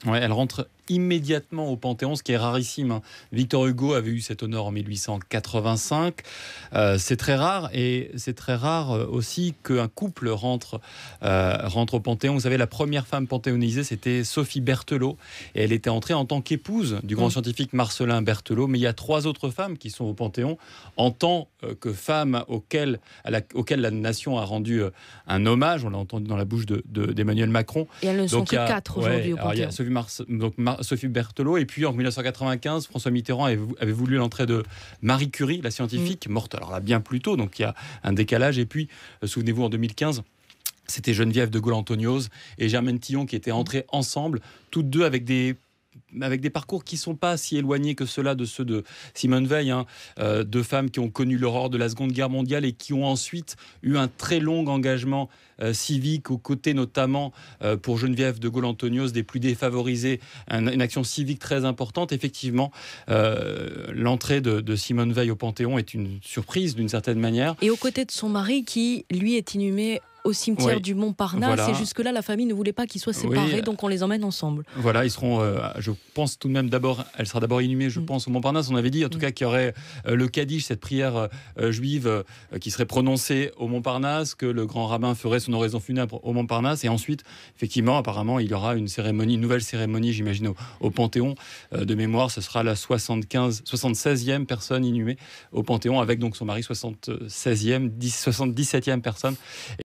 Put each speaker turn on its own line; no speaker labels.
Ouais, elle rentre immédiatement au Panthéon, ce qui est rarissime, hein. Victor Hugo avait eu cet honneur en 1885. C'est très rare, et c'est très rare aussi qu'un couple rentre au Panthéon. Vous savez, la première femme panthéonisée, c'était Sophie Berthelot, et elle était entrée en tant qu'épouse du grand scientifique Marcellin Berthelot. Mais il y a 3 autres femmes qui sont au Panthéon en tant que femmes auxquelles la nation a rendu un hommage. On l'a entendu dans la bouche d'Emmanuel Macron.
Et elles ne sont
Donc,
que 4 aujourd'hui au
alors, il y a
Panthéon.
Sophie Berthelot, et puis en 1995, François Mitterrand avait voulu l'entrée de Marie Curie, la scientifique, morte alors là bien plus tôt, donc il y a un décalage. Et puis, souvenez-vous, en 2015, c'était Geneviève de Gaulle-Antoniose et Germaine Tillon qui étaient entrées ensemble, toutes deux avec des parcours qui ne sont pas si éloignés que ceux-là de ceux de Simone Veil, hein. Deux femmes qui ont connu l'horreur de la Seconde Guerre mondiale et qui ont ensuite eu un très long engagement civique, aux côtés notamment, pour Geneviève de Gaulle-Antoniose, des plus défavorisés, une action civique très importante. Effectivement, l'entrée de Simone Veil au Panthéon est une surprise d'une certaine manière.
Et aux côtés de son mari qui, lui, est inhumé au cimetière du Montparnasse. Voilà. Et jusque-là, la famille ne voulait pas qu'ils soient séparés, donc on les emmène ensemble.
Voilà, ils seront, je pense tout de même elle sera d'abord inhumée, je pense, au Montparnasse. On avait dit en tout cas qu'il y aurait le Kaddish, cette prière juive qui serait prononcée au Montparnasse, que le grand rabbin ferait son oraison funèbre au Montparnasse. Et ensuite, effectivement, apparemment, il y aura une nouvelle cérémonie, j'imagine, au Panthéon. De mémoire, ce sera la 76e personne inhumée au Panthéon, avec donc son mari, 77e personne.